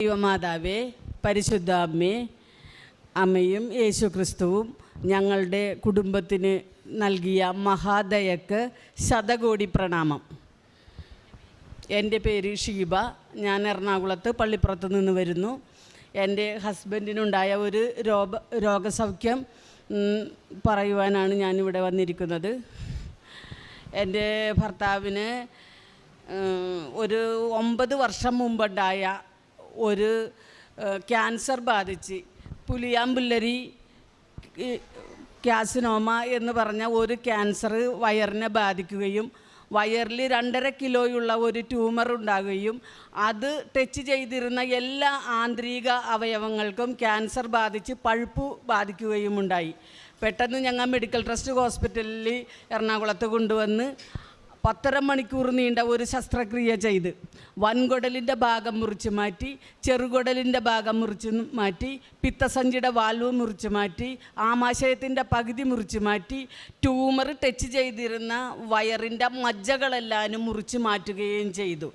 ദൈവമാതാവേ, പരിശുദ്ധ അമ്മേ, അമ്മയും യേശു ക്രിസ്തുവും ഞങ്ങളുടെ കുടുംബത്തിന് നൽകിയ മഹാദയക്ക് ശതകോടി പ്രണാമം. എൻ്റെ പേര് ഷീബ. ഞാൻ എറണാകുളത്ത് പള്ളിപ്പുറത്ത് നിന്ന് വരുന്നു. എൻ്റെ ഹസ്ബൻഡിനുണ്ടായ ഒരു രോഗസൗഖ്യം പറയുവാനാണ് ഞാനിവിടെ വന്നിരിക്കുന്നത്. എൻ്റെ ഭർത്താവിന് ഒരു 9 വർഷം മുമ്പുണ്ടായ ഒരു ക്യാൻസർ ബാധിച്ച് പുലിയാമ്പുല്ലരി കാസിനോമ എന്ന് പറഞ്ഞ ഒരു ക്യാൻസർ വയറിനെ ബാധിക്കുകയും വയറിൽ 2.5 കിലോയുള്ള ഒരു ട്യൂമർ ഉണ്ടാകുകയും അത് ടച്ച് ചെയ്തിരുന്ന എല്ലാ ആന്തരിക അവയവങ്ങൾക്കും ക്യാൻസർ ബാധിച്ച് പഴുപ്പ് ബാധിക്കുകയും ഉണ്ടായി. പെട്ടെന്ന് ഞങ്ങൾ മെഡിക്കൽ ട്രസ്റ്റ് ഹോസ്പിറ്റലിൽ എറണാകുളത്ത് കൊണ്ടുവന്ന് 10.5 മണിക്കൂർ നീണ്ട ഒരു ശസ്ത്രക്രിയ ചെയ്ത് വൻകുടലിൻ്റെ ഭാഗം മുറിച്ച് മാറ്റി, ചെറുകുടലിൻ്റെ ഭാഗം മുറിച്ച് മാറ്റി, പിത്തസഞ്ചിയുടെ വാൽവ് മുറിച്ച് മാറ്റി, ആമാശയത്തിൻ്റെ പകുതി മുറിച്ച് മാറ്റി, ട്യൂമർ ടച്ച് ചെയ്തിരുന്ന വയറിൻ്റെ മജ്ജകളെല്ലാവരും മുറിച്ച് മാറ്റുകയും ചെയ്തു.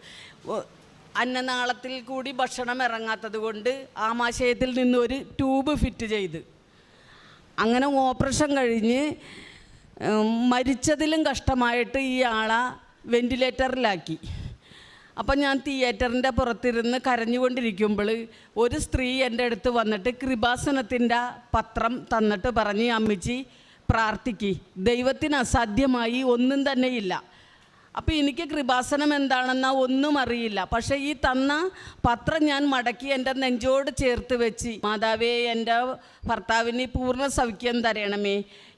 അന്നനാളത്തിൽ കൂടി ഭക്ഷണം ഇറങ്ങാത്തത് കൊണ്ട് ആമാശയത്തിൽ നിന്ന് ഒരു ട്യൂബ് ഫിറ്റ് ചെയ്ത് അങ്ങനെ ഓപ്പറേഷൻ കഴിഞ്ഞ് മരിച്ചതിലും കഷ്ടമായിട്ട് ഈ ആളെ വെൻറ്റിലേറ്ററിലാക്കി. അപ്പം ഞാൻ തിയേറ്ററിൻ്റെ പുറത്തിരുന്ന് കരഞ്ഞുകൊണ്ടിരിക്കുമ്പോൾ ഒരു സ്ത്രീ എൻ്റെ അടുത്ത് വന്നിട്ട് കൃപാസനത്തിൻ്റെ പത്രം തന്നിട്ട് പറഞ്ഞ്, അമ്മച്ചി പ്രാർത്ഥിക്ക്, ദൈവത്തിന് അസാധ്യമായി ഒന്നും തന്നെയില്ല. അപ്പോൾ എനിക്ക് കൃപാസനം എന്താണെന്ന ഒന്നും അറിയില്ല. പക്ഷേ ഈ തന്ന പത്രം ഞാൻ മടക്കി എൻ്റെ നെഞ്ചോട് ചേർത്ത് വെച്ച്, മാതാവേ, എൻ്റെ ഭർത്താവിന് പൂർണ്ണ സൗഖ്യം തരണമേ.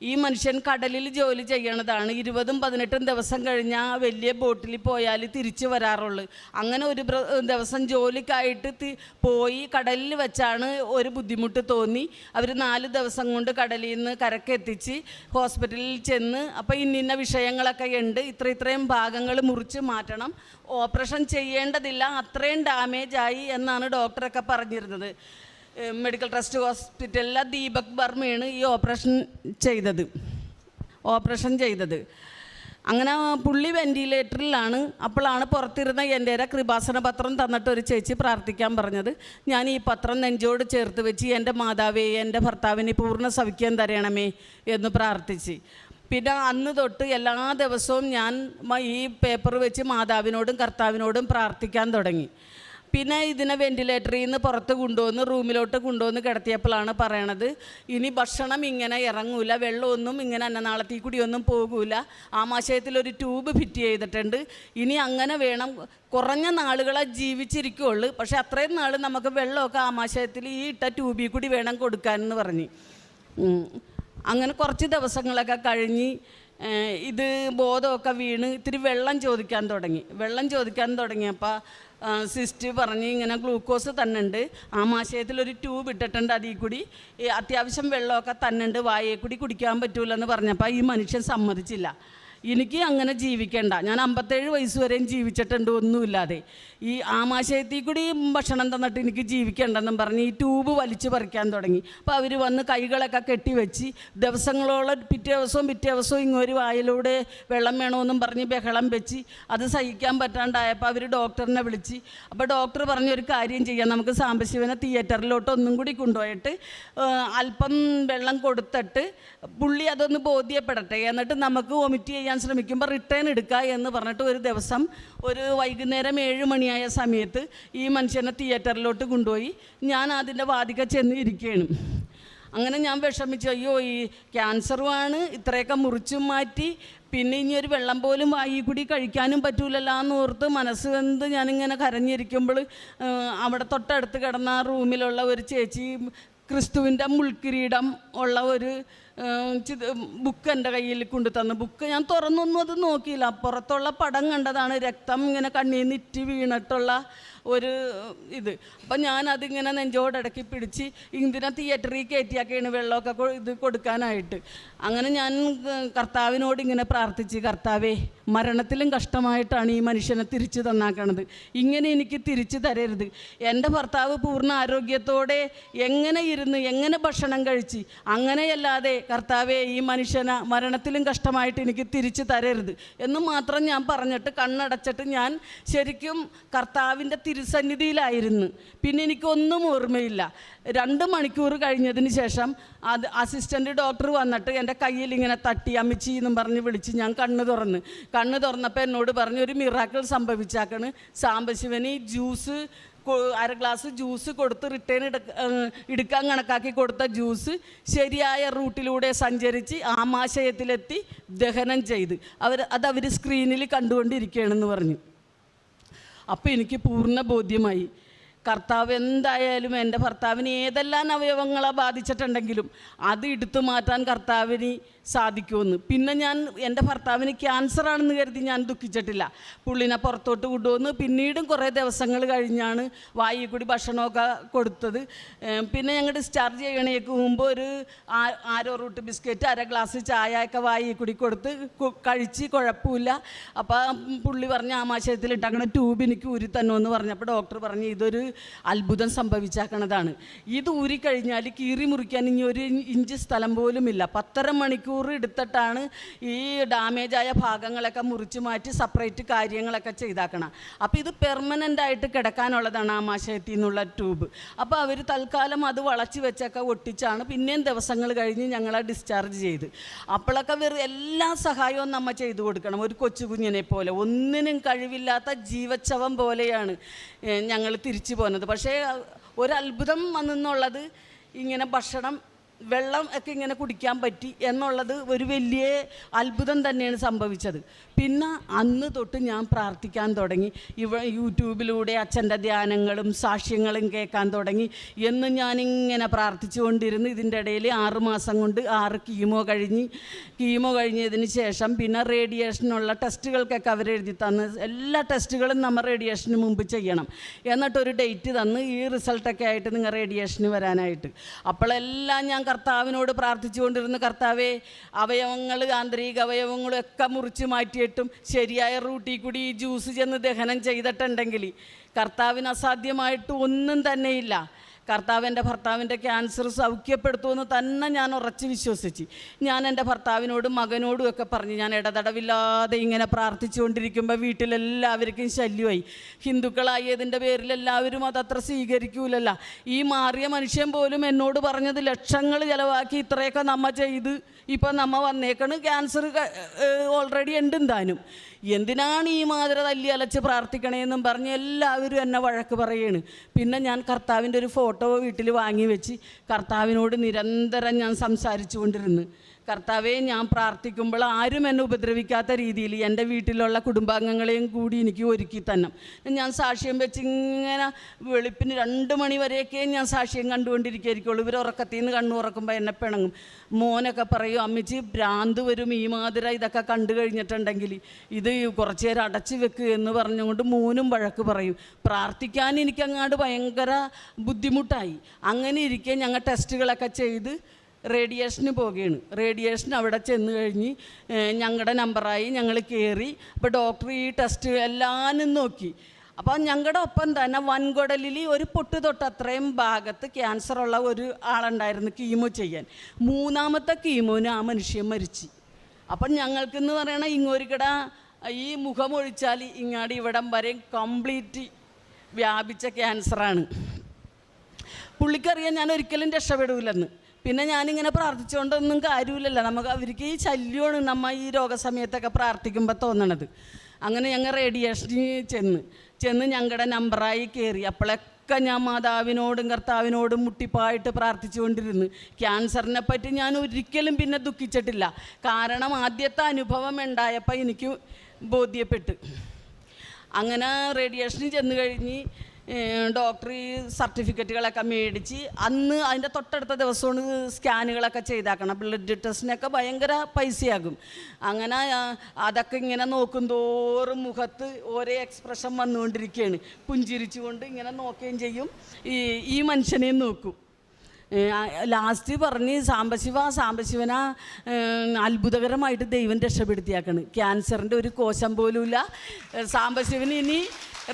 ഈ മനുഷ്യൻ കടലിൽ ജോലി ചെയ്യണതാണ്. 20-18 ദിവസം കഴിഞ്ഞാൽ വലിയ ബോട്ടിൽ പോയാൽ തിരിച്ചു വരാറുള്ളൂ. അങ്ങനെ ഒരു ദിവസം ജോലിക്കായിട്ട് പോയി കടലിൽ വെച്ചാണ് ഒരു ബുദ്ധിമുട്ട് തോന്നി. അവർ 4 ദിവസം കൊണ്ട് കടലിൽ നിന്ന് കരക്കെത്തിച്ച് ഹോസ്പിറ്റലിൽ ചെന്ന്, അപ്പോൾ ഇന്ന വിഷയങ്ങളൊക്കെ ഉണ്ട്, ഇത്രയും ഭാഗങ്ങൾ മുറിച്ച് മാറ്റണം, ഓപ്പറേഷൻ ചെയ്യേണ്ടതില്ല, അത്രയും ഡാമേജായി എന്നാണ് ഡോക്ടറൊക്കെ പറഞ്ഞിരുന്നത്. മെഡിക്കൽ ട്രസ്റ്റ് ഹോസ്പിറ്റലിലെ ദീപക് ബർമയാണ് ഈ ഓപ്പറേഷൻ ചെയ്തത്. അങ്ങനെ പുള്ളി വെൻറ്റിലേറ്ററിലാണ്. അപ്പോഴാണ് പുറത്തിരുന്ന എൻ്റെ കൃപാസന പത്രം തന്നിട്ട് ഒരു ചേച്ചി പ്രാർത്ഥിക്കാൻ പറഞ്ഞത്. ഞാൻ ഈ പത്രം നെഞ്ചോട് ചേർത്ത് വെച്ച്, എൻ്റെ മാതാവേ, എൻ്റെ ഭർത്താവിന് പൂർണ്ണ സൗഖ്യം തരണമേ എന്ന് പ്രാർത്ഥിച്ച്. പിന്നെ അന്ന് തൊട്ട് എല്ലാ ദിവസവും ഞാൻ ഈ പേപ്പർ വെച്ച് മാതാവിനോടും കർത്താവിനോടും പ്രാർത്ഥിക്കാൻ തുടങ്ങി. പിന്നെ ഇതിനെ വെൻറ്റിലേറ്ററിൽ നിന്ന് പുറത്ത് കൊണ്ടുവന്ന് റൂമിലോട്ട് കൊണ്ടുവന്ന് കിടത്തിയപ്പോഴാണ് പറയണത്, ഇനി ഭക്ഷണം ഇങ്ങനെ ഇറങ്ങൂല, വെള്ളമൊന്നും ഇങ്ങനെ അന്നനാളത്തിൽ കൂടിയൊന്നും പോകൂല, ആമാശയത്തിലൊരു ട്യൂബ് ഫിറ്റ് ചെയ്തിട്ടുണ്ട്, ഇനി അങ്ങനെ വേണം, കുറഞ്ഞ നാളുകളെ ജീവിച്ചിരിക്കുകയുള്ളൂ, പക്ഷേ അത്രയും നാൾ നമുക്ക് വെള്ളമൊക്കെ ആമാശയത്തിൽ ഈ ഇട്ട ട്യൂബിൽ കൂടി വേണം കൊടുക്കാനെന്ന് പറഞ്ഞ്. അങ്ങനെ കുറച്ച് ദിവസങ്ങളൊക്കെ കഴിഞ്ഞ് ഇത് ബോധമൊക്കെ വീണ് ഇത്തിരി വെള്ളം ചോദിക്കാൻ തുടങ്ങിയപ്പോൾ സിസ്റ്റർ പറഞ്ഞ്, ഇങ്ങനെ ഗ്ലൂക്കോസ് തന്നുണ്ട്, ആമാശയത്തിലൊരു ട്യൂബ് ഇട്ടിട്ടുണ്ട്, അതിൽ കൂടി അത്യാവശ്യം വെള്ളമൊക്കെ തന്നുണ്ട്, വായയെ കൂടി കുടിക്കാൻ പറ്റൂലെന്ന് പറഞ്ഞപ്പോൾ ഈ മനുഷ്യൻ സമ്മതിച്ചില്ല. എനിക്ക് അങ്ങനെ ജീവിക്കേണ്ട, ഞാൻ 57 വയസ്സ് വരെയും ജീവിച്ചിട്ടുണ്ട് ഒന്നുമില്ലാതെ, ഈ ആമാശയത്തിൽ കൂടി ഭക്ഷണം തന്നിട്ട് എനിക്ക് ജീവിക്കേണ്ടെന്നും പറഞ്ഞ് ഈ ട്യൂബ് വലിച്ചു പറിക്കാൻ തുടങ്ങി. അപ്പോൾ അവർ വന്ന് കൈകളൊക്കെ കെട്ടിവെച്ച് ദിവസങ്ങളോളം പിറ്റേ ദിവസവും ഇങ്ങൊരു വായിലൂടെ വെള്ളം വേണമെന്നും പറഞ്ഞ് ബഹളം വെച്ച് അത് സഹിക്കാൻ പറ്റാണ്ടായപ്പോൾ അവർ ഡോക്ടറിനെ വിളിച്ച്. അപ്പോൾ ഡോക്ടർ പറഞ്ഞൊരു കാര്യം ചെയ്യാം, നമുക്ക് സാംബശിവനെ തിയേറ്ററിലോട്ട് ഒന്നും കൂടി കൊണ്ടുപോയിട്ട് അല്പം വെള്ളം കൊടുത്തിട്ട് പുള്ളി അതൊന്ന് ബോധ്യപ്പെടട്ടെ, എന്നിട്ട് നമുക്ക് വൊമിറ്റ് ചെയ്യാൻ ശ്രമിക്കുമ്പോൾ റിട്ടേൺ എടുക്കുക എന്ന് പറഞ്ഞിട്ട് ഒരു ദിവസം ഒരു വൈകുന്നേരം 7 മണിയായ സമയത്ത് ഈ മനുഷ്യനെ തിയേറ്ററിലോട്ട് കൊണ്ടുപോയി. ഞാൻ അതിൻ്റെ വാതിക ചെന്ന് ഇരിക്കുകയാണ്. അങ്ങനെ ഞാൻ വിഷമിച്ചു, അയ്യോ, ഈ ക്യാൻസറുമാണ്, ഇത്രയൊക്കെ മുറിച്ചും മാറ്റി, പിന്നെ ഇനി ഒരു വെള്ളം പോലും വായി കൂടി കഴിക്കാനും പറ്റൂലല്ലോ എന്നോർത്ത് മനസ്സ് വെന്ത് ഞാനിങ്ങനെ കരഞ്ഞിരിക്കുമ്പോൾ അവിടെ തൊട്ടടുത്ത് കിടന്ന റൂമിലുള്ള ഒരു ചേച്ചി ക്രിസ്തുവിൻ്റെ മുൾക്കിരീടം ഉള്ള ഒരു ബുക്ക് എൻ്റെ കയ്യിൽ കൊണ്ടു തന്നു. ബുക്ക് ഞാൻ തുറന്നൊന്നും അത് നോക്കിയില്ല, പുറത്തുള്ള പടം കണ്ടതാണ്, രക്തം ഇങ്ങനെ കണ്ണിൽ നിന്ന് ഇറ്റി വീണിട്ടുള്ള ഒരു ഇത്. അപ്പം ഞാനതിങ്ങനെ നെഞ്ചോടക്കി പിടിച്ച് ഇതിനെ തിയേറ്ററിൽ കയറ്റിയാക്കിയാണ് വെള്ളമൊക്കെ ഇത് കൊടുക്കാനായിട്ട്. അങ്ങനെ ഞാൻ കർത്താവിനോട് ഇങ്ങനെ പ്രാർത്ഥിച്ച്, കർത്താവേ, മരണത്തിലും കഷ്ടമായിട്ടാണ് ഈ മനുഷ്യനെ തിരിച്ചു തന്നാക്കണത്, ഇങ്ങനെ എനിക്ക് തിരിച്ചു തരരുത്. എൻ്റെ ഭർത്താവ് പൂർണ്ണ ആരോഗ്യത്തോടെ എങ്ങനെ ഇരുന്ന് എങ്ങനെ ഭക്ഷണം കഴിച്ച് അങ്ങനെയല്ലാതെ കർത്താവേ ഈ മനുഷ്യനെ മരണത്തിലും കഷ്ടമായിട്ട് എനിക്ക് തിരിച്ചു തരരുത് എന്ന് മാത്രം ഞാൻ പറഞ്ഞിട്ട് കണ്ണടച്ചിട്ട് ഞാൻ ശരിക്കും കർത്താവിൻ്റെ തിരുസന്നിധിയിലായിരുന്നു. പിന്നെ എനിക്കൊന്നും ഓർമ്മയില്ല. 2 മണിക്കൂർ കഴിഞ്ഞതിന് ശേഷം അസിസ്റ്റൻ്റ് ഡോക്ടർ വന്നിട്ട് എൻ്റെ കയ്യിൽ ഇങ്ങനെ തട്ടി അമ്മച്ചി എന്നും പറഞ്ഞ് വിളിച്ച് ഞാൻ കണ്ണ് തുറന്നപ്പോൾ എന്നോട് പറഞ്ഞു, ഒരു മിറാക്കിൾ സംഭവിച്ചാക്കണ്. സാംബശിവന് ജ്യൂസ് 1/2 ഗ്ലാസ് ജ്യൂസ് കൊടുത്ത് റിട്ടേൺ എടുക്കാൻ കണക്കാക്കി കൊടുത്ത ജ്യൂസ് ശരിയായ റൂട്ടിലൂടെ സഞ്ചരിച്ച് ആമാശയത്തിലെത്തി ദഹനം ചെയ്ത് അവർ സ്ക്രീനിൽ കണ്ടുകൊണ്ടിരിക്കുകയാണെന്ന് പറഞ്ഞു. അപ്പോൾ എനിക്ക് പൂർണ്ണ ബോധ്യമായി കർത്താവ് എന്തായാലും എൻ്റെ ഭർത്താവിന് ഏതെല്ലാം അവയവങ്ങളെ ബാധിച്ചിട്ടുണ്ടെങ്കിലും അത് എടുത്തു മാറ്റാൻ കർത്താവിന് സാധിക്കുമെന്ന്. പിന്നെ ഞാൻ എൻ്റെ ഭർത്താവിന് ക്യാൻസറാണെന്ന് കരുതി ഞാൻ ദുഃഖിച്ചിട്ടില്ല. പുള്ളിനെ പുറത്തോട്ട് കൊണ്ടുവന്ന് പിന്നീടും കുറേ ദിവസങ്ങൾ കഴിഞ്ഞാണ് വായിൽ കൂടി ഭക്ഷണമൊക്കെ കൊടുത്തത്. പിന്നെ ഞങ്ങൾ ഡിസ്ചാർജ് ചെയ്യണേക്ക് മുമ്പ് ഒരു ആരോ റൂട്ട് ബിസ്ക്കറ്റ് 1/2 ഗ്ലാസ് ചായയൊക്കെ വായിൽ കൂടി കൊടുത്ത് കഴിച്ച് കുഴപ്പമില്ല. അപ്പോൾ പുള്ളി പറഞ്ഞ് ആമാശയത്തിലിട്ട് അങ്ങനെ ട്യൂബ് എനിക്ക് ഊരി തന്നുമെന്ന് പറഞ്ഞപ്പോൾ ഡോക്ടർ പറഞ്ഞ് ഇതൊരു അത്ഭുതം സംഭവിച്ചാക്കണതാണ്. ഇത് ഊരിക്കഴിഞ്ഞാൽ കീറി മുറിക്കാൻ ഇനി 1 ഇഞ്ച് സ്ഥലം പോലുമില്ല. 10.5 മണിക്കൂർ എടുത്തിട്ടാണ് ഈ ഡാമേജായ ഭാഗങ്ങളൊക്കെ മുറിച്ച് മാറ്റി സെപ്പറേറ്റ് കാര്യങ്ങളൊക്കെ ചെയ്താക്കണം. അപ്പോൾ ഇത് പെർമനൻ്റ് ആയിട്ട് കിടക്കാനുള്ളതാണ് ആമാശയത്തിൽ നിന്നുള്ള ട്യൂബ്. അപ്പോൾ അവർ തൽക്കാലം അത് വളച്ച് വെച്ചൊക്കെ ഒട്ടിച്ചാണ് പിന്നെയും ദിവസങ്ങൾ കഴിഞ്ഞ് ഞങ്ങളെ ഡിസ്ചാർജ് ചെയ്ത്. അപ്പോഴൊക്കെ എല്ലാ സഹായവും നമ്മൾ ചെയ്തു കൊടുക്കണം. ഒരു കൊച്ചുകുഞ്ഞിനെ പോലെ ഒന്നിനും കഴിവില്ലാത്ത ജീവച്ഛവം പോലെയാണ് ഞങ്ങൾ തിരിച്ചു പോകുന്നത്. പക്ഷേ ഒരത്ഭുതം വന്നെന്നുള്ളത് ഇങ്ങനെ ഭക്ഷണം വെള്ളം ഒക്കെ ഇങ്ങനെ കുടിക്കാൻ പറ്റി എന്നുള്ളത് ഒരു വലിയ അത്ഭുതം തന്നെയാണ് സംഭവിച്ചത്. പിന്നെ അന്ന് തൊട്ട് ഞാൻ പ്രാർത്ഥിക്കാൻ തുടങ്ങി. യൂട്യൂബിലൂടെ അച്ഛൻ്റെ ധ്യാനങ്ങളും സാക്ഷ്യങ്ങളും കേൾക്കാൻ തുടങ്ങി. എന്ന് ഞാനിങ്ങനെ പ്രാർത്ഥിച്ചു കൊണ്ടിരുന്നു. ഇതിൻ്റെ ഇടയിൽ 6 മാസം കൊണ്ട് 6 കീമോ കഴിഞ്ഞതിന് ശേഷം പിന്നെ റേഡിയേഷനുള്ള ടെസ്റ്റുകൾക്കൊക്കെ അവരെഴുതി തന്ന് എല്ലാ ടെസ്റ്റുകളും നമ്മൾ റേഡിയേഷന് മുമ്പ് ചെയ്യണം എന്നിട്ടൊരു ഡേറ്റ് തന്ന് ഈ റിസൾട്ടൊക്കെ ആയിട്ട് നിങ്ങൾ റേഡിയേഷന് വരാനായിട്ട്. അപ്പോഴെല്ലാം ഞാൻ കർത്താവിനോട് പ്രാർത്ഥിച്ചുകൊണ്ടിരുന്നു, കർത്താവേ അവയവങ്ങൾ ആന്തരിക അവയവങ്ങളും ഒക്കെ മുറിച്ച് മാറ്റിയിട്ടും ശരിയായ റൂട്ടിൽ കൂടി ഈ ജ്യൂസ് ചെന്ന് ദഹനം ചെയ്തിട്ടുണ്ടെങ്കിൽ കർത്താവിന് അസാധ്യമായിട്ട് ഒന്നും തന്നെയില്ല. കർത്താവ് എൻ്റെ ഭർത്താവിൻ്റെ ക്യാൻസർ സൗഖ്യപ്പെടുത്തുമെന്ന് തന്നെ ഞാൻ ഉറച്ച് വിശ്വസിച്ച് ഞാൻ എൻ്റെ ഭർത്താവിനോടും മകനോടും ഒക്കെ പറഞ്ഞ് ഞാൻ ഇടതടവില്ലാതെ ഇങ്ങനെ പ്രാർത്ഥിച്ചുകൊണ്ടിരിക്കുമ്പോൾ വീട്ടിലെല്ലാവർക്കും ശല്യമായി. ഹിന്ദുക്കളായതിൻ്റെ പേരിൽ എല്ലാവരും അതത്ര സ്വീകരിക്കൂലല്ല. ഈ മാറിയ മനുഷ്യൻ പോലും എന്നോട് പറഞ്ഞത് ലക്ഷങ്ങൾ ചിലവാക്കി ഇത്രയൊക്കെ നമ്മ ചെയ്ത് ഇപ്പം നമ്മ വന്നേക്കണ് ക്യാൻസർ ഓൾറെഡി ഉണ്ട് താനും, എന്തിനാണ് ഈ മാതിര തല്ലി അലച്ച് പ്രാർത്ഥിക്കണേന്നും പറഞ്ഞ് എല്ലാവരും എന്നെ വഴക്ക് പറയാണ്. പിന്നെ ഞാൻ കർത്താവിൻ്റെ ഒരു ഫോട്ടോ വീട്ടിൽ വാങ്ങി വെച്ച് കർത്താവിനോട് നിരന്തരം ഞാൻ സംസാരിച്ചു കൊണ്ടിരുന്നു. കർത്താവെ, ഞാൻ പ്രാർത്ഥിക്കുമ്പോൾ ആരും എന്നെ ഉപദ്രവിക്കാത്ത രീതിയിൽ എൻ്റെ വീട്ടിലുള്ള കുടുംബാംഗങ്ങളെയും കൂടി എനിക്ക് ഒരുക്കി തന്നെ. ഞാൻ സാക്ഷ്യം വെച്ച് ഇങ്ങനെ വെളുപ്പിന് 2 മണി വരെയൊക്കെ ഞാൻ സാക്ഷ്യം കണ്ടുകൊണ്ടിരിക്കുകയായിരിക്കുള്ളൂ. ഇവർ ഉറക്കത്തിൽ നിന്ന് കണ്ണു തുറക്കുമ്പോൾ എന്നെ പിണങ്ങും. മോനൊക്കെ പറയും, അമ്മച്ചി ഭ്രാന്ത് വരും ഈ മാതിര ഇതൊക്കെ കണ്ടു കഴിഞ്ഞിട്ടുണ്ടെങ്കിൽ, ഇത് കുറച്ച് നേരം അടച്ചു വെക്കുക എന്ന് പറഞ്ഞുകൊണ്ട് മോനും വഴക്ക് പറയും. പ്രാർത്ഥിക്കാൻ എനിക്കങ്ങാണ്ട് ഭയങ്കര ബുദ്ധിമുട്ടായി. അങ്ങനെ ഇരിക്കെ ഞങ്ങൾ ടെസ്റ്റുകളൊക്കെ ചെയ്ത് റേഡിയേഷന് പോവുകയാണ്. റേഡിയേഷൻ അവിടെ ചെന്ന് കഴിഞ്ഞ് ഞങ്ങളുടെ നമ്പറായി, ഞങ്ങൾ കയറി. അപ്പോൾ ഡോക്ടർ ഈ ടെസ്റ്റ് എല്ലാവരും നോക്കി. അപ്പോൾ ഞങ്ങളുടെ ഒപ്പം തന്നെ വൻകുടലിൽ ഒരു പൊട്ട് തൊട്ടത്രയും ഭാഗത്ത് ക്യാൻസറുള്ള ഒരു ആളുണ്ടായിരുന്നു കീമോ ചെയ്യാൻ. 3ാമത്തെ കീമോന് ആ മനുഷ്യൻ മരിച്ചു. അപ്പം ഞങ്ങൾക്കെന്ന് പറയണ ഇങ്ങോരിക്കട ഈ മുഖമൊഴിച്ചാൽ ഇങ്ങാടി ഇവിടം വരെ കംപ്ലീറ്റ് വ്യാപിച്ച ക്യാൻസറാണ്. പുള്ളിക്കറിയാൻ ഞാൻ ഒരിക്കലും രക്ഷപ്പെടില്ലെന്ന്. പിന്നെ ഞാനിങ്ങനെ പ്രാർത്ഥിച്ചുകൊണ്ടൊന്നും കാര്യമില്ലല്ലോ, നമുക്ക് അവർക്ക് ഈ ശല്യമാണ് നമ്മൾ ഈ രോഗസമയത്തൊക്കെ പ്രാർത്ഥിക്കുമ്പോൾ തോന്നണത്. അങ്ങനെ ഞങ്ങൾ റേഡിയേഷനിൽ ചെന്ന് ഞങ്ങളുടെ നമ്പറായി കയറി. അപ്പോഴൊക്കെ ഞാൻ മാതാവിനോടും കർത്താവിനോടും മുട്ടിപ്പായിട്ട് പ്രാർത്ഥിച്ചുകൊണ്ടിരുന്നു. ക്യാൻസറിനെ പറ്റി ഞാൻ ഒരിക്കലും പിന്നെ ദുഃഖിച്ചിട്ടില്ല. കാരണം ആദ്യത്തെ അനുഭവം ഉണ്ടായപ്പോൾ എനിക്ക് ബോധ്യപ്പെട്ട്. അങ്ങനെ റേഡിയേഷനിൽ ചെന്ന് കഴിഞ്ഞ് ഡോക്ടർ ഈ സർട്ടിഫിക്കറ്റുകളൊക്കെ മേടിച്ച് അന്ന് അതിൻ്റെ തൊട്ടടുത്ത ദിവസമാണ് സ്കാനുകളൊക്കെ ചെയ്താക്കണം. ബ്ലഡ് ടെസ്റ്റിനൊക്കെ ഭയങ്കര പൈസയാകും. അങ്ങനെ അതൊക്കെ ഇങ്ങനെ നോക്കും തോറും മുഖത്ത് ഓരോ എക്സ്പ്രഷൻ വന്നുകൊണ്ടിരിക്കുകയാണ്. പുഞ്ചിരിച്ചുകൊണ്ട് ഇങ്ങനെ നോക്കുകയും ചെയ്യും, ഈ മനുഷ്യനെയും നോക്കും. ലാസ്റ്റ് പറഞ്ഞ് സാംബശിവനാ അത്ഭുതകരമായിട്ട് ദൈവം രക്ഷപ്പെടുത്തിയാക്കണ്. ക്യാൻസറിൻ്റെ ഒരു കോശം പോലുമില്ല. സാംബശിവന് ഇനി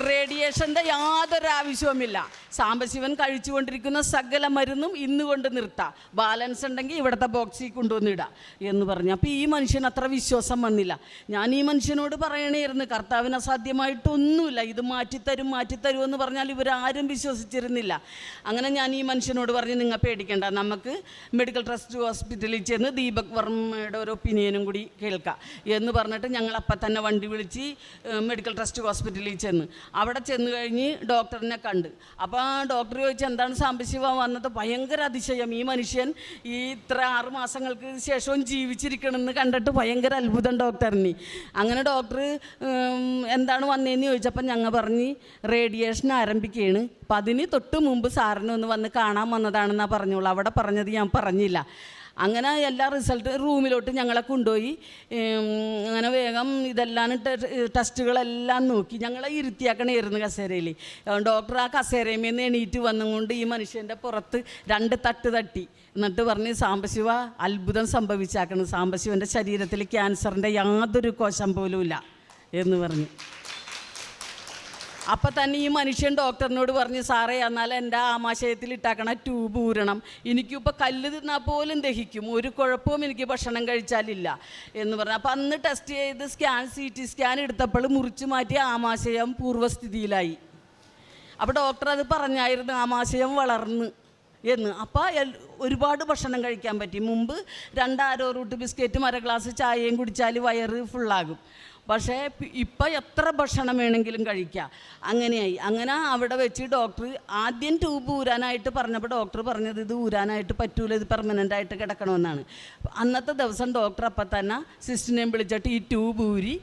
റേഡിയേഷൻ്റെ യാതൊരു ആവശ്യവുമില്ല. സാംബശിവൻ കഴിച്ചുകൊണ്ടിരിക്കുന്ന സകല മരുന്നും ഇന്ന് കൊണ്ട് നിർത്താം, ബാലൻസ് ഉണ്ടെങ്കിൽ ഇവിടുത്തെ ബോക്സിൽ കൊണ്ടുവന്നിടുക എന്ന് പറഞ്ഞു. അപ്പോൾ ഈ മനുഷ്യൻ അത്ര വിശ്വാസം വന്നില്ല. ഞാൻ ഈ മനുഷ്യനോട് പറയണമായിരുന്നു, കർത്താവിന് അസാധ്യമായിട്ടൊന്നുമില്ല, ഇത് മാറ്റിത്തരും എന്ന് പറഞ്ഞാൽ ഇവരാരും വിശ്വസിച്ചിരുന്നില്ല. അങ്ങനെ ഞാൻ ഈ മനുഷ്യനോട് പറഞ്ഞു, നിങ്ങൾ പേടിക്കേണ്ട, നമുക്ക് മെഡിക്കൽ ട്രസ്റ്റ് ഹോസ്പിറ്റലിൽ ചെന്ന് ദീപക് വർമ്മയുടെ ഒരു ഒപ്പീനിയനും കൂടി കേൾക്കാം എന്ന് പറഞ്ഞിട്ട് ഞങ്ങൾ അപ്പം തന്നെ വണ്ടി വിളിച്ച് മെഡിക്കൽ ട്രസ്റ്റ് ഹോസ്പിറ്റലിൽ ചെന്ന് അവിടെ ചെന്ന് കഴിഞ്ഞ് ഡോക്ടറിനെ കണ്ട്. അപ്പോൾ ഡോക്ടർ ചോദിച്ചു, എന്താണ് സാംബശിവ വന്നത്? ഭയങ്കര അതിശയം, ഈ മനുഷ്യൻ ഈ ഇത്ര 6 മാസങ്ങൾക്ക് ശേഷവും ജീവിച്ചിരിക്കണമെന്ന് കണ്ടിട്ട് ഭയങ്കര അത്ഭുതം ഡോക്ടറിന്. അങ്ങനെ ഡോക്ടർ എന്താണ് വന്നതെന്ന് ചോദിച്ചപ്പോൾ ഞങ്ങൾ പറഞ്ഞ് റേഡിയേഷൻ ആരംഭിക്കുകയാണ്, അപ്പം അതിന് തൊട്ട് മുമ്പ് സാറിനൊന്ന് വന്ന് കാണാൻ വന്നതാണെന്നാണ് പറഞ്ഞോളൂ. അവിടെ പറഞ്ഞത് ഞാൻ പറഞ്ഞില്ല. അങ്ങനെ എല്ലാ റിസൾട്ട് റൂമിലോട്ട് ഞങ്ങളെ കൊണ്ടുപോയി. അങ്ങനെ വേഗം ഇതെല്ലാം ടെസ്റ്റുകളെല്ലാം നോക്കി ഞങ്ങളെ ഇരുത്തിയാക്കണമായിരുന്നു കസേരയിൽ. ഡോക്ടർ ആ കസേരയിൽ നിന്ന് എണീറ്റ് വന്നുകൊണ്ട് ഈ മനുഷ്യൻ്റെ പുറത്ത് 2 തട്ട് തട്ടി. എന്നിട്ട് പറഞ്ഞ്, സാംബശിവ അത്ഭുതം സംഭവിച്ചാക്കണം, സാംബശിവൻ്റെ ശരീരത്തിൽ ക്യാൻസറിൻ്റെ യാതൊരു കോശം പോലും ഇല്ല എന്ന് പറഞ്ഞു. അപ്പം തന്നെ ഈ മനുഷ്യൻ ഡോക്ടറിനോട് പറഞ്ഞ്, സാറേ എന്നാൽ എൻ്റെ ആമാശയത്തിൽ ഇട്ടാക്കണ ട്യൂബ് ഊരണം, എനിക്കിപ്പോൾ കല്ല് തിന്നാൽ പോലും ദഹിക്കും, ഒരു കുഴപ്പവും എനിക്ക് ഭക്ഷണം കഴിച്ചാലില്ല എന്ന് പറഞ്ഞു. അപ്പം അന്ന് ടെസ്റ്റ് ചെയ്ത് CT സ്കാൻ എടുത്തപ്പോൾ മുറിച്ച് മാറ്റിയ ആമാശയം പൂർവ്വസ്ഥിതിയിലായി. അപ്പോൾ ഡോക്ടർ അത് പറഞ്ഞായിരുന്നു, ആമാശയം വളർന്ന് എന്ന്. അപ്പോൾ ഒരുപാട് ഭക്ഷണം കഴിക്കാൻ പറ്റി. മുമ്പ് 2 ആരോ റൂട്ട് ബിസ്ക്കറ്റും 1 ഗ്ലാസ് ചായയും കുടിച്ചാൽ വയറ് ഫുള്ളാകും. പക്ഷേ ഇപ്പം എത്ര ഭക്ഷണം വേണമെങ്കിലും കഴിക്കാം, അങ്ങനെയായി. അങ്ങനെ അവിടെ വെച്ച് ഡോക്ടർ ആദ്യം ട്യൂബ് ഊരാനായിട്ട് പറഞ്ഞപ്പോൾ ഡോക്ടർ പറഞ്ഞത്, ഇത് ഊരാനായിട്ട് പറ്റൂല, ഇത് പെർമനൻ്റായിട്ട് കിടക്കണമെന്നാണ്. അന്നത്തെ ദിവസം ഡോക്ടർ അപ്പം തന്നെ സിസ്റ്ററിനെയും വിളിച്ചിട്ട് ഈ ട്യൂബ് ഊരി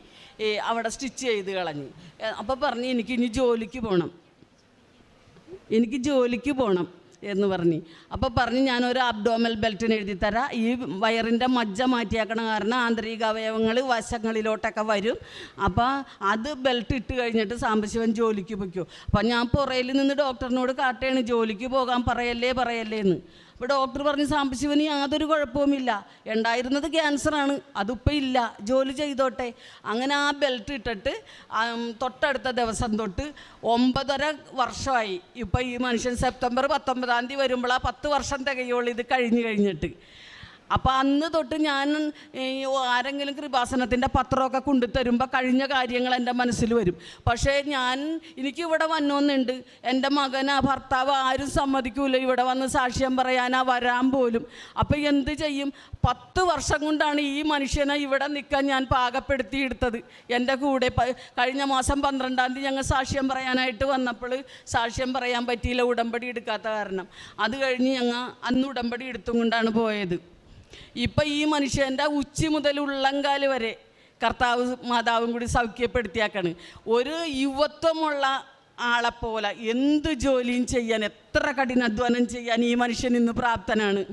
അവിടെ സ്റ്റിച്ച് ചെയ്ത് കളഞ്ഞു. അപ്പോൾ പറഞ്ഞ്, എനിക്കിനി ജോലിക്ക് പോകണം എന്ന് പറഞ്ഞ്. അപ്പോൾ പറഞ്ഞ്, ഞാനൊരു അബ്ഡോമൽ ബെൽറ്റിന് എഴുതിത്തരാം, ഈ വയറിൻ്റെ മജ്ജ മാറ്റിയാക്കണ കാരണം ആന്തരിക അവയവങ്ങൾ വശങ്ങളിലോട്ടൊക്കെ വരും, അപ്പോൾ അത് ബെൽറ്റ് ഇട്ട് കഴിഞ്ഞിട്ട് സാംബശിവൻ ജോലിക്ക് പൊയ്ക്കോ. അപ്പം ഞാൻ പുറയിൽ നിന്ന് ഡോക്ടറിനോട് കാട്ടുകയാണ്, ജോലിക്ക് പോകാൻ പറയല്ലേ എന്ന്. അപ്പോൾ ഡോക്ടർ പറഞ്ഞ്, സാംബശിവന് യാതൊരു കുഴപ്പവുമില്ല, ഉണ്ടായിരുന്നത് ക്യാൻസറാണ്, അതിപ്പോൾ ഇല്ല, ജോലി ചെയ്തോട്ടെ. അങ്ങനെ ആ ബെൽറ്റ് ഇട്ടിട്ട് തൊട്ടടുത്ത ദിവസം തൊട്ട് 9.5 വർഷമായി. ഇപ്പോൾ ഈ മനുഷ്യൻ സെപ്റ്റംബർ 19-ാം തീയതി വരുമ്പോൾ 10 വർഷം തികയുള്ളൂ ഇത് കഴിഞ്ഞിട്ട്. അപ്പോൾ അന്ന് തൊട്ട് ഞാൻ ആരെങ്കിലും കൃപാസനത്തിൻ്റെ പത്രമൊക്കെ കൊണ്ടുതരുമ്പോൾ കഴിഞ്ഞ കാര്യങ്ങൾ എൻ്റെ മനസ്സിൽ വരും. പക്ഷേ എനിക്കിവിടെ വന്നോന്നുണ്ട്, എൻ്റെ മകനാ ഭർത്താവ് ആരും സമ്മതിക്കൂല ഇവിടെ വന്ന് സാക്ഷ്യം പറയാനാ വരാൻ പോലും. അപ്പോൾ എന്ത് ചെയ്യും? 10 വർഷം കൊണ്ടാണ് ഈ മനുഷ്യനെ ഇവിടെ നിൽക്കാൻ ഞാൻ പാകപ്പെടുത്തിയെടുത്തത്. എൻ്റെ കൂടെ കഴിഞ്ഞ മാസം 12-ാം തീയതി ഞങ്ങൾ സാക്ഷ്യം പറയാനായിട്ട് വന്നപ്പോൾ സാക്ഷ്യം പറയാൻ പറ്റിയില്ല, ഉടമ്പടി എടുക്കാത്ത കാരണം. അത് കഴിഞ്ഞ് ഞങ്ങൾ അന്ന് ഉടമ്പടി എടുത്തും കൊണ്ടാണ് പോയത്. ഇപ്പം ഈ മനുഷ്യൻ്റെ ഉച്ചി മുതൽ ഉള്ളങ്കാല് വരെ കർത്താവ് മാതാവും കൂടി സൗഖ്യപ്പെടുത്തിയാക്കാണ്. ഒരു യുവത്വമുള്ള ആളെപ്പോലെ എന്ത് ജോലിയും ചെയ്യാൻ, എത്ര കഠിനാധ്വാനം ചെയ്യാൻ ഈ മനുഷ്യൻ ഇന്ന് പ്രാപ്തനാണ്.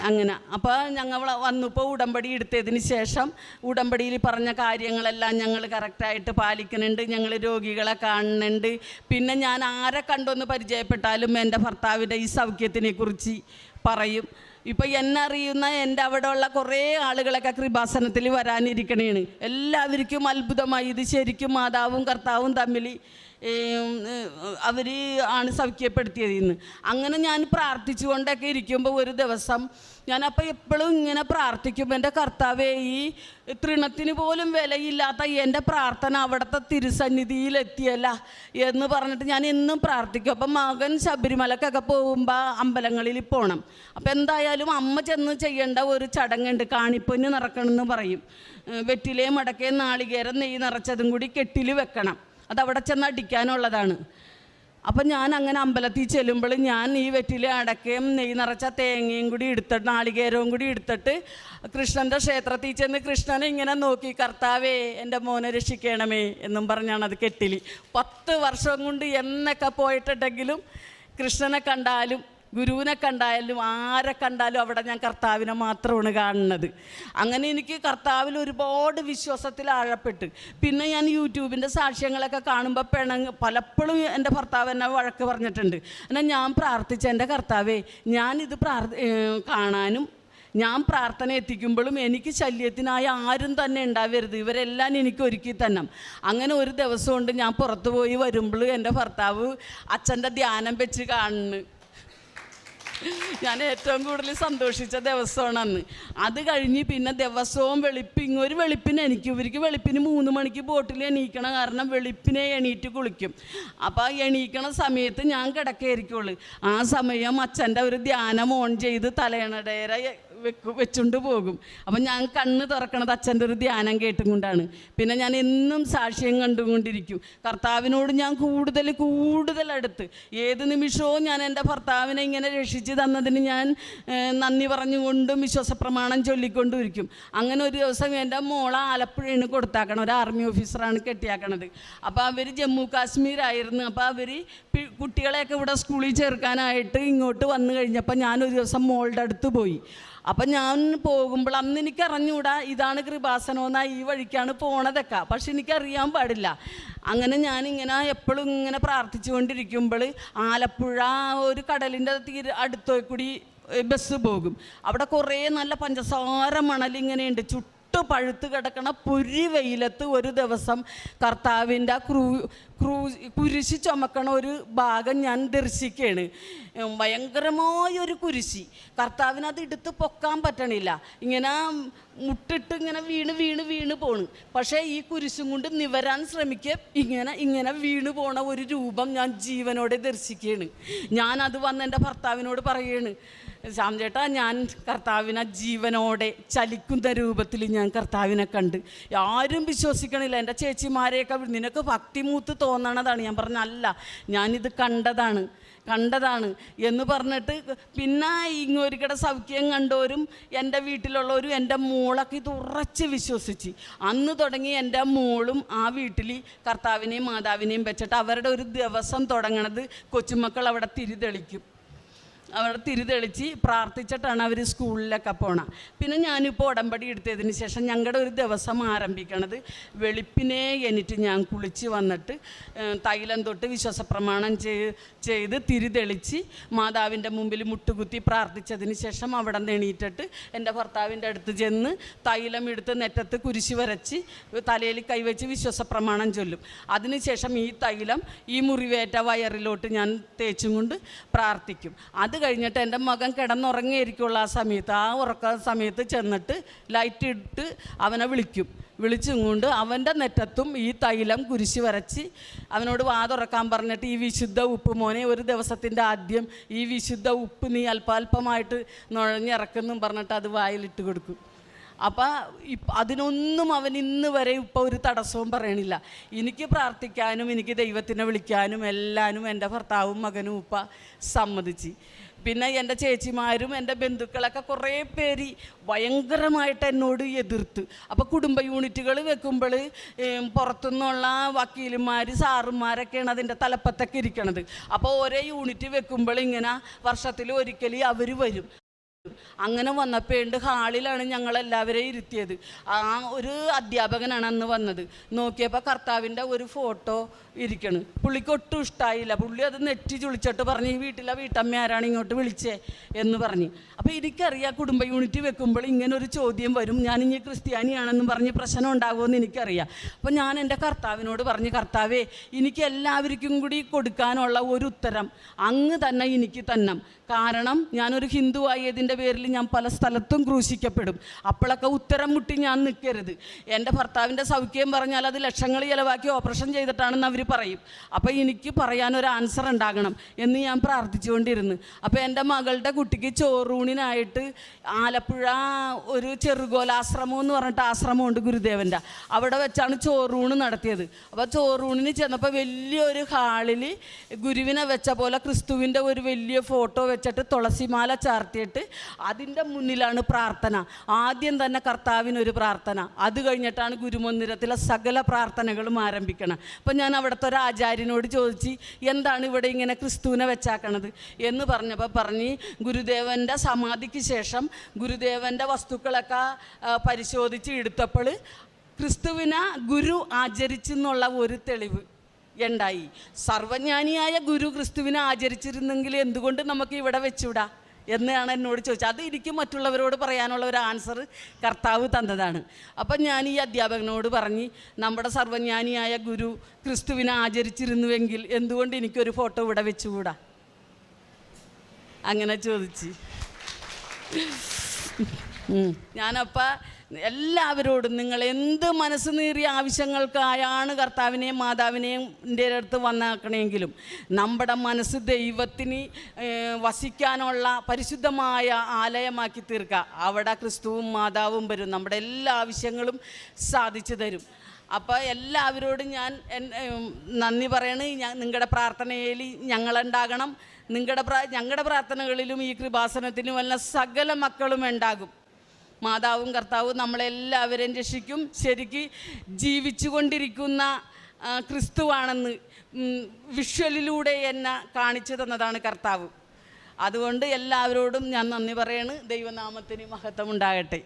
അങ്ങനെ അപ്പോൾ ഞങ്ങൾ വന്നപ്പോൾ ഉടമ്പടി എടുത്തതിന് ശേഷം ഉടമ്പടിയിൽ പറഞ്ഞ കാര്യങ്ങളെല്ലാം ഞങ്ങൾ കറക്റ്റായിട്ട് പാലിക്കുന്നുണ്ട്. ഞങ്ങൾ രോഗികളെ കാണുന്നുണ്ട്. പിന്നെ ഞാൻ ആരെ കണ്ടൊന്ന് പരിചയപ്പെട്ടാലും എൻ്റെ ഭർത്താവിൻ്റെ ഈ സൗഖ്യത്തിനെക്കുറിച്ച് പറയും. ഇപ്പോൾ എന്നെ അറിയുന്ന എൻ്റെ അവിടെ ഉള്ള കുറേ ആളുകളൊക്കെ കൃപാസനത്തിൽ വരാനിരിക്കണേണ്. എല്ലാവർക്കും അത്ഭുതമായി, ഇത് ശരിക്കും മാതാവും കർത്താവും തമ്മിൽ അവർ ആണ് സൗഖ്യപ്പെടുത്തിയതെന്ന്. അങ്ങനെ ഞാൻ പ്രാർത്ഥിച്ചുകൊണ്ടൊക്കെ ഇരിക്കുമ്പോൾ ഒരു ദിവസം ഞാനപ്പോൾ എപ്പോഴും ഇങ്ങനെ പ്രാർത്ഥിക്കുമ്പോൾ, എൻ്റെ കർത്താവേ, ഈ തൃണത്തിന് പോലും വിലയില്ലാത്ത എൻ്റെ പ്രാർത്ഥന അവിടുത്തെ തിരുസന്നിധിയിലെത്തിയല്ല എന്ന് പറഞ്ഞിട്ട് ഞാൻ എന്നും പ്രാർത്ഥിക്കും. അപ്പം മകൻ ശബരിമലക്കൊക്കെ പോകുമ്പോൾ അമ്പലങ്ങളിൽ പോകണം. അപ്പം എന്തായാലും അമ്മ ചെന്ന് ചെയ്യേണ്ട ഒരു ചടങ്ങുണ്ട്, കാണിപ്പൊന്ന് നിറക്കണമെന്ന് പറയും. വെറ്റിലേ മടക്കേ നാളികേരം നെയ്യ് നിറച്ചതും കൂടി കെട്ടിൽ വെക്കണം, അതവിടെ ചെന്ന് അടിക്കാനുള്ളതാണ്. അപ്പം ഞാൻ അങ്ങനെ അമ്പലത്തിൽ ചെല്ലുമ്പോൾ ഞാൻ ഈ വെറ്റിലെ അടക്കയും നെയ്യ് നിറച്ച തേങ്ങയും കൂടി എടുത്തിട്ട് നാളികേരവും കൂടി എടുത്തിട്ട് കൃഷ്ണൻ്റെ ക്ഷേത്രത്തിൽ ചെന്ന് കൃഷ്ണനെ ഇങ്ങനെ നോക്കി, കർത്താവേ എൻ്റെ മോനെ രക്ഷിക്കണമേ എന്നും പറഞ്ഞാണ് അത് കെട്ടിൽ. 10 വർഷം കൊണ്ട് എന്നൊക്കെ പോയിട്ടുണ്ടെങ്കിലും കൃഷ്ണനെ കണ്ടാലും ഗുരുവിനെ കണ്ടായാലും ആരെ കണ്ടാലും അവിടെ ഞാൻ കർത്താവിനെ മാത്രമാണ് കാണുന്നത്. അങ്ങനെ എനിക്ക് കർത്താവിൽ ഒരുപാട് വിശ്വാസത്തിൽ ആഴപ്പെട്ട്. പിന്നെ ഞാൻ യൂട്യൂബിൻ്റെ സാക്ഷ്യങ്ങളൊക്കെ കാണുമ്പോൾ പലപ്പോഴും എൻ്റെ ഭർത്താവ് എന്നെ വഴക്ക് പറഞ്ഞിട്ടുണ്ട്. എന്നാൽ ഞാൻ പ്രാർത്ഥിച്ച എൻ്റെ കർത്താവേ, ഞാനിത് കാണാനും ഞാൻ പ്രാർത്ഥന എത്തിക്കുമ്പോഴും എനിക്ക് ശല്യത്തിനായി ആരും തന്നെ ഉണ്ടാവരുത്, ഇവരെല്ലാം എനിക്ക് ഒരുക്കി തന്നെ. അങ്ങനെ ഒരു ദിവസം കൊണ്ട് ഞാൻ പുറത്തു പോയി വരുമ്പോൾ എൻ്റെ ഭർത്താവ് അച്ഛൻ്റെ ധ്യാനം വെച്ച് കാണുന്നു. ഞാൻ ഏറ്റവും കൂടുതൽ സന്തോഷിച്ച ദിവസമാണ് അന്ന്. അത് കഴിഞ്ഞ് പിന്നെ ദിവസവും ഒരു വെളുപ്പിന് ഇവർക്ക് വെളുപ്പിന് 3 മണിക്ക് ബോട്ടിൽ എണീക്കണം, കാരണം വെളുപ്പിനെ എണീറ്റ് കുളിക്കും. അപ്പോൾ എണീക്കണ സമയത്ത് ഞാൻ കിടക്കായിരിക്കുള്ളൂ. ആ സമയം അച്ഛൻ്റെ ഒരു ധ്യാനം ഓൺ ചെയ്ത് തലയണടേര വെച്ചുകൊണ്ട് പോകും. അപ്പം ഞാൻ കണ്ണ് തുറക്കണത് അച്ഛൻ്റെ ഒരു ധ്യാനം കേട്ടും കൊണ്ടാണ്. പിന്നെ ഞാൻ എന്നും സാക്ഷ്യം കണ്ടുകൊണ്ടിരിക്കും. കർത്താവിനോട് ഞാൻ കൂടുതൽ അടുത്ത് ഏത് നിമിഷവും ഞാൻ എൻ്റെ ഭർത്താവിനെ ഇങ്ങനെ രക്ഷിച്ച് തന്നതിന് ഞാൻ നന്ദി പറഞ്ഞുകൊണ്ടും വിശ്വാസപ്രമാണം ചൊല്ലിക്കൊണ്ടും ഇരിക്കും. അങ്ങനെ ഒരു ദിവസം എൻ്റെ മോളെ ആലപ്പുഴയാണ് കൊടുത്താക്കണം, ഒരു ആർമി ഓഫീസറാണ് കെട്ടിയാക്കണത്. അപ്പോൾ അവർ ജമ്മു കാശ്മീരായിരുന്നു. അപ്പോൾ അവർ കുട്ടികളെയൊക്കെ ഇവിടെ സ്കൂളിൽ ചേർക്കാനായിട്ട് ഇങ്ങോട്ട് വന്നു കഴിഞ്ഞപ്പോൾ ഞാനൊരു ദിവസം മോളുടെ അടുത്ത് പോയി. അപ്പം ഞാൻ പോകുമ്പോൾ അന്ന് എനിക്ക് അറിഞ്ഞുകൂടാ ഇതാണ് കൃപാസനമെന്നാ, ഈ വഴിക്കാണ് പോണതൊക്കെ, പക്ഷെ എനിക്കറിയാൻ പാടില്ല. അങ്ങനെ ഞാനിങ്ങനെ എപ്പോഴും ഇങ്ങനെ പ്രാർത്ഥിച്ചു കൊണ്ടിരിക്കുമ്പോൾ ആലപ്പുഴ ഒരു കടലിൻ്റെ അടുത്തോയി കൂടി ബസ് പോകും. അവിടെ കുറേ നല്ല പഞ്ചസാര മണലിങ്ങനെയുണ്ട്, പഴുത്ത് കിടക്കണ പൊരി വെയിലത്ത് ഒരു ദിവസം കർത്താവിൻ്റെ കുരിശി ചുമക്കണ ഒരു ഭാഗം ഞാൻ ദർശിക്കുകയാണ്. ഭയങ്കരമായൊരു കുരിശി, കർത്താവിനത് എടുത്ത് പൊക്കാൻ പറ്റണില്ല, ഇങ്ങനെ മുട്ടിട്ട് ഇങ്ങനെ വീണ് പോണ്. പക്ഷേ ഈ കുരിശും കൊണ്ട് നിവരാൻ ശ്രമിക്കുക, ഇങ്ങനെ വീണ് പോണ ഒരു രൂപം ഞാൻ ജീവനോടെ ദർശിക്കുകയാണ്. ഞാനത് വന്ന് എൻ്റെ ഭർത്താവിനോട് പറയുകയാണ്, ശ്യാം ചേട്ടാ, ഞാൻ കർത്താവിനെ ജീവനോടെ ചലിക്കുന്ന രൂപത്തിൽ ഞാൻ കർത്താവിനെ കണ്ട്. ആരും വിശ്വസിക്കണില്ല. എൻ്റെ ചേച്ചിമാരെയൊക്കെ നിനക്ക് ഭക്തിമൂത്ത് തോന്നണതാണ്. ഞാൻ പറഞ്ഞ അല്ല, ഞാനിത് കണ്ടതാണ് എന്ന് പറഞ്ഞിട്ട് പിന്നെ ഇങ്ങോരിക്കടെ സൗഖ്യം കണ്ടവരും എൻ്റെ വീട്ടിലുള്ളവരും എൻ്റെ മോളൊക്കെ ഇത് ഉറച്ച് വിശ്വസിച്ച് അന്ന് തുടങ്ങി എൻ്റെ മോളും ആ വീട്ടിൽ കർത്താവിനെയും മാതാവിനെയും വെച്ചിട്ട് അവരുടെ ഒരു ദിവസം തുടങ്ങണത് കൊച്ചുമക്കൾ അവിടെ തിരിതെളിച്ച് പ്രാർത്ഥിച്ചിട്ടാണ് അവർ സ്കൂളിലൊക്കെ പോണത്. പിന്നെ ഞാനിപ്പോൾ ഉടമ്പടി എടുത്തതിന് ശേഷം ഞങ്ങളുടെ ഒരു ദിവസം ആരംഭിക്കണത് വെളുപ്പിനെ എണീറ്റ് ഞാൻ കുളിച്ച് വന്നിട്ട് തൈലം തൊട്ട് വിശ്വാസപ്രമാണം ചെയ്ത് തിരിതെളിച്ച് മാതാവിൻ്റെ മുമ്പിൽ മുട്ടുകുത്തി പ്രാർത്ഥിച്ചതിന് ശേഷം അവിടെ നിന്ന് എണീറ്റിട്ട് എൻ്റെ ഭർത്താവിൻ്റെ അടുത്ത് ചെന്ന് തൈലം എടുത്ത് നെറ്റത്ത് കുരിശ് വരച്ച് തലയിൽ കൈവച്ച് വിശ്വാസപ്രമാണം ചൊല്ലും. അതിനുശേഷം ഈ തൈലം ഈ മുറിവേറ്റ വയറിലോട്ട് ഞാൻ തേച്ചും കൊണ്ട് പ്രാർത്ഥിക്കും. അത് കഴിഞ്ഞിട്ട് എൻ്റെ മകൻ കിടന്നുറങ്ങിയിരിക്കുള്ള ആ ഉറക്ക സമയത്ത് ചെന്നിട്ട് ലൈറ്റ് ഇട്ട് അവനെ വിളിച്ചും കൊണ്ട് അവൻ്റെ നെറ്റത്തും ഈ തൈലം കുരിശ് വരച്ച് അവനോട് വാതുറക്കാൻ പറഞ്ഞിട്ട് ഈ വിശുദ്ധ ഉപ്പ് മോനെ, ഒരു ദിവസത്തിൻ്റെ ആദ്യം ഈ വിശുദ്ധ ഉപ്പ് നീ അല്പാൽപമായിട്ട് നുഴഞ്ഞിറക്കുന്നും പറഞ്ഞിട്ട് അത് വായിലിട്ട് കൊടുക്കും. അപ്പം അതിനൊന്നും അവൻ ഇന്ന് വരെ ഇപ്പോൾ ഒരു തടസ്സവും പറയണില്ല. എനിക്ക് പ്രാർത്ഥിക്കാനും എനിക്ക് ദൈവത്തിനെ വിളിക്കാനും എല്ലാനും എൻ്റെ ഭർത്താവും മകനും ഉപ്പ സമ്മതിച്ച്. പിന്നെ എൻ്റെ ചേച്ചിമാരും എൻ്റെ ബന്ധുക്കളൊക്കെ കുറേ പേര് ഭയങ്കരമായിട്ട് എന്നോട് എതിർത്ത്. അപ്പോൾ കുടുംബ യൂണിറ്റുകൾ വെക്കുമ്പോൾ പുറത്തുനിന്നുള്ള വക്കീലുമാർ സാറുമാരൊക്കെയാണ് അതിൻ്റെ തലപ്പത്തൊക്കെ ഇരിക്കണത്. അപ്പോൾ ഒരേ യൂണിറ്റ് വെക്കുമ്പോൾ ഇങ്ങനെ വർഷത്തിൽ ഒരിക്കൽ അവർ വരും. അങ്ങനെ വന്നപ്പോൾ ഹാളിലാണ് ഞങ്ങളെല്ലാവരെയും ഇരുത്തിയത്. ആ ഒരു അധ്യാപകനാണ് അന്ന് വന്നത്. നോക്കിയപ്പോൾ കർത്താവിൻ്റെ ഒരു ഫോട്ടോ ഇരിക്കണ്. പുള്ളിക്ക് ഒട്ടും ഇഷ്ടമായില്ല. പുള്ളി അത് നെറ്റി ചുളിച്ചിട്ട് പറഞ്ഞ് ഈ വീട്ടിലെ വീട്ടമ്മ ആരാണ് ഇങ്ങോട്ട് വിളിച്ചേ എന്ന് പറഞ്ഞ്. അപ്പോൾ എനിക്കറിയാം കുടുംബ യൂണിറ്റ് വെക്കുമ്പോൾ ഇങ്ങനൊരു ചോദ്യം വരും, ഞാനിനി ക്രിസ്ത്യാനിയാണെന്ന് പറഞ്ഞ് പ്രശ്നം ഉണ്ടാകുമെന്ന് എനിക്കറിയാം. അപ്പോൾ ഞാൻ എൻ്റെ കർത്താവിനോട് പറഞ്ഞ്, കർത്താവേ, എനിക്ക് എല്ലാവർക്കും കൂടി കൊടുക്കാനുള്ള ഒരു ഉത്തരം അങ്ങ് തന്നെ എനിക്ക് തന്നെ. കാരണം ഞാനൊരു ഹിന്ദു ആയതിൻ്റെ പേരിൽ ഞാൻ പല സ്ഥലത്തും ക്രൂശിക്കപ്പെടും. അപ്പോഴൊക്കെ ഉത്തരം മുട്ടി ഞാൻ നിൽക്കരുത്. എൻ്റെ ഭർത്താവിൻ്റെ സൗഖ്യം പറഞ്ഞാൽ അത് ലക്ഷങ്ങൾ ചിലവാക്കി ഓപ്പറേഷൻ ചെയ്തിട്ടാണെന്ന് അവർ പറയും. അപ്പോൾ എനിക്ക് പറയാനൊരു ആൻസർ ഉണ്ടാകണം എന്ന് ഞാൻ പ്രാർത്ഥിച്ചുകൊണ്ടിരുന്നു. അപ്പോൾ എൻ്റെ മകളുടെ കുട്ടിക്ക് ചോറൂണിനായിട്ട് ആലപ്പുഴ ഒരു ചെറുകോലാശ്രമം എന്ന് പറഞ്ഞിട്ട് ആശ്രമമുണ്ട് ഗുരുദേവൻ്റെ, അവിടെ വെച്ചാണ് ചോറൂണ് നടത്തിയത്. അപ്പോൾ ചോറൂണിന് ചെന്നപ്പോൾ വലിയൊരു ഹാളിൽ ഗുരുവിനെ വെച്ച പോലെ ക്രിസ്തുവിൻ്റെ ഒരു വലിയ ഫോട്ടോ വെച്ചിട്ട് തുളസിമാല ചാർത്തിയിട്ട് അതിൻ്റെ മുന്നിലാണ് പ്രാർത്ഥന. ആദ്യം തന്നെ കർത്താവിനൊരു പ്രാർത്ഥന, അത് കഴിഞ്ഞിട്ടാണ് ഗുരുമന്ദിരത്തിലെ സകല പ്രാർത്ഥനകളും ആരംഭിക്കണം. അപ്പം ഞാൻ അവിടുത്തെ ഒരു ആചാര്യനോട് ചോദിച്ച്, എന്താണ് ഇവിടെ ഇങ്ങനെ ക്രിസ്തുവിനെ വെച്ചാക്കണത് എന്ന് പറഞ്ഞപ്പോൾ പറഞ്ഞ്, ഗുരുദേവൻ്റെ സമാധിക്ക് ശേഷം ഗുരുദേവൻ്റെ വസ്തുക്കളൊക്കെ പരിശോധിച്ച് എടുത്തപ്പോൾ ക്രിസ്തുവിനെ ഗുരു ആചരിച്ചെന്നുള്ള ഒരു തെളിവ് ഉണ്ടായി. സർവജ്ഞാനിയായ ഗുരു ക്രിസ്തുവിനെ ആചരിച്ചിരുന്നെങ്കിൽ എന്തുകൊണ്ട് നമുക്ക് ഇവിടെ വെച്ചുവിടാ എന്നാണ് എന്നോട് ചോദിച്ചത്. അത് എനിക്ക് മറ്റുള്ളവരോട് പറയാനുള്ള ഒരു ആൻസർ കർത്താവ് തന്നതാണ്. അപ്പം ഞാൻ ഈ അധ്യാപകനോട് പറഞ്ഞ്, നമ്മുടെ സർവജ്ഞാനിയായ ഗുരു ക്രിസ്തുവിനെ ആചരിച്ചിരുന്നുവെങ്കിൽ എന്തുകൊണ്ട് എനിക്കൊരു ഫോട്ടോ ഇവിടെ വെച്ചുകൂടാ? അങ്ങനെ ചോദിച്ച് ഞാനപ്പോൾ എല്ലാവരോടും, നിങ്ങൾ എന്ത് മനസ്സ് നീറിയ ആവശ്യങ്ങൾക്കായാണ് കർത്താവിനെയും മാതാവിനെയും എൻ്റെ അടുത്ത് വന്നാക്കണമെങ്കിലും നമ്മുടെ മനസ്സ് ദൈവത്തിന് വസിക്കാനുള്ള പരിശുദ്ധമായ ആലയമാക്കി തീർക്കുക. അവിടെ ക്രിസ്തുവും മാതാവും വരും, നമ്മുടെ എല്ലാ ആവശ്യങ്ങളും സാധിച്ചു തരും. അപ്പോൾ എല്ലാവരോടും ഞാൻ നന്ദി പറയണേ. നിങ്ങളുടെ പ്രാർത്ഥനയിൽ ഞങ്ങളുണ്ടാകണം. ഞങ്ങളുടെ പ്രാർത്ഥനകളിലും ഈ കൃപാസനത്തിനും എല്ലാം സകല മക്കളും ഉണ്ടാകും. മാതാവും കർത്താവും നമ്മളെല്ലാവരെയും രക്ഷിക്കും. ശരിക്ക് ജീവിച്ചു കൊണ്ടിരിക്കുന്ന ക്രിസ്തുവാണെന്ന് വിഷ്വലിലൂടെ എന്നെ കാണിച്ചു തന്നതാണ് കർത്താവ്. അതുകൊണ്ട് എല്ലാവരോടും ഞാൻ നന്ദി പറയണ്. ദൈവനാമത്തിന് മഹത്വം ഉണ്ടാകട്ടെ.